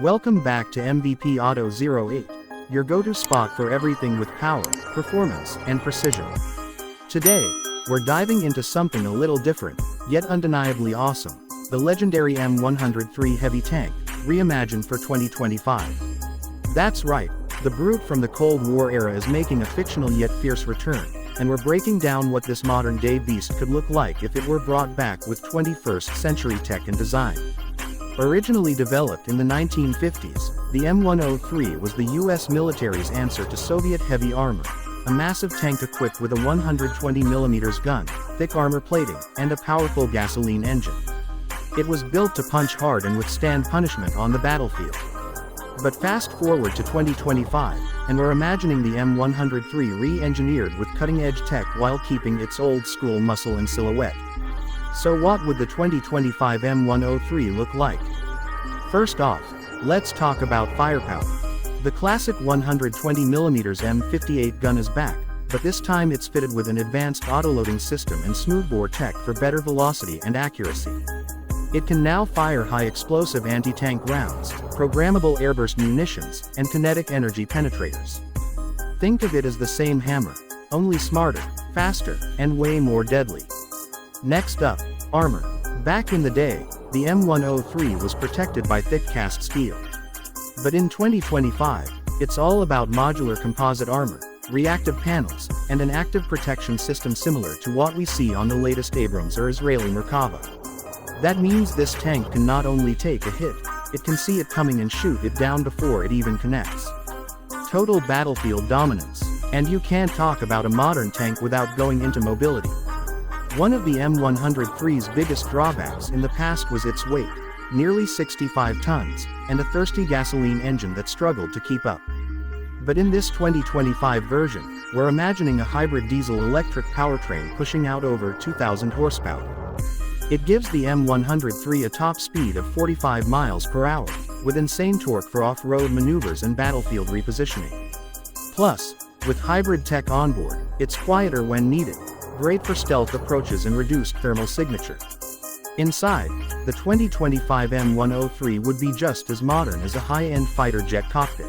Welcome back to MVP Auto 08, your go-to spot for everything with power, performance, and precision. Today, we're diving into something a little different, yet undeniably awesome, the legendary M103 Heavy Tank, reimagined for 2025. That's right, the brute from the Cold War era is making a fictional yet fierce return, and we're breaking down what this modern-day beast could look like if it were brought back with 21st century tech and design. Originally developed in the 1950s, the M103 was the US military's answer to Soviet heavy armor, a massive tank equipped with a 120mm gun, thick armor plating, and a powerful gasoline engine. It was built to punch hard and withstand punishment on the battlefield. But fast forward to 2025, and we're imagining the M103 re-engineered with cutting-edge tech while keeping its old-school muscle and silhouette. So what would the 2025 M103 look like? First off, let's talk about firepower. The classic 120mm M58 gun is back, but this time it's fitted with an advanced autoloading system and smoothbore tech for better velocity and accuracy. It can now fire high-explosive anti-tank rounds, programmable airburst munitions, and kinetic energy penetrators. Think of it as the same hammer, only smarter, faster, and way more deadly. Next up, armor. Back in the day, the M103 was protected by thick cast steel. But in 2025, it's all about modular composite armor, reactive panels, and an active protection system similar to what we see on the latest Abrams or Israeli Merkava. That means this tank can not only take a hit, it can see it coming and shoot it down before it even connects. Total battlefield dominance. And you can't talk about a modern tank without going into mobility. One of the M103's biggest drawbacks in the past was its weight, nearly 65 tons, and a thirsty gasoline engine that struggled to keep up. But in this 2025 version, we're imagining a hybrid diesel-electric powertrain pushing out over 2,000 horsepower. It gives the M103 a top speed of 45 miles per hour, with insane torque for off-road maneuvers and battlefield repositioning. Plus, with hybrid tech onboard, it's quieter when needed, great for stealth approaches and reduced thermal signature. Inside, the 2025 M103 would be just as modern as a high-end fighter jet cockpit.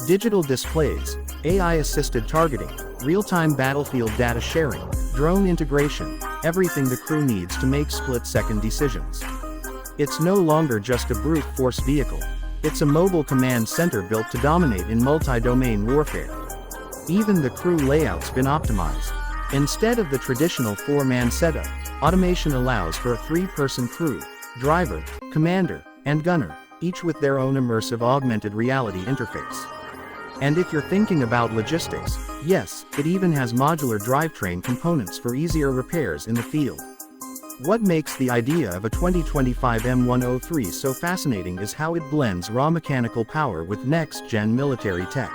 Digital displays, AI-assisted targeting, real-time battlefield data sharing, drone integration, everything the crew needs to make split-second decisions. It's no longer just a brute force vehicle. It's a mobile command center built to dominate in multi-domain warfare. Even the crew layout's been optimized. Instead of the traditional four-man setup, automation allows for a three-person crew, driver, commander, and gunner, each with their own immersive augmented reality interface. And if you're thinking about logistics, yes, it even has modular drivetrain components for easier repairs in the field. What makes the idea of a 2025 M103 so fascinating is how it blends raw mechanical power with next-gen military tech.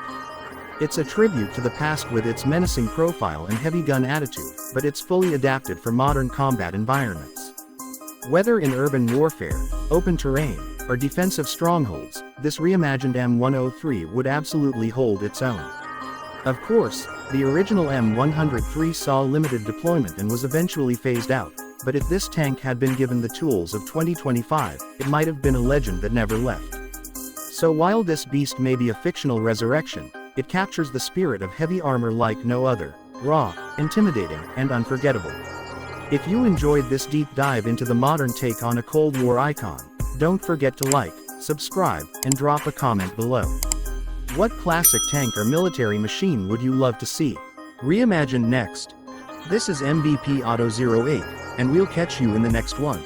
It's a tribute to the past with its menacing profile and heavy gun attitude, but it's fully adapted for modern combat environments. Whether in urban warfare, open terrain, or defensive strongholds, this reimagined M103 would absolutely hold its own. Of course, the original M103 saw limited deployment and was eventually phased out, but if this tank had been given the tools of 2025, it might have been a legend that never left. So while this beast may be a fictional resurrection, it captures the spirit of heavy armor like no other, raw, intimidating, and unforgettable. If you enjoyed this deep dive into the modern take on a Cold War icon, don't forget to like, subscribe, and drop a comment below. What classic tank or military machine would you love to see reimagined next? This is MVP Auto 08, and we'll catch you in the next one.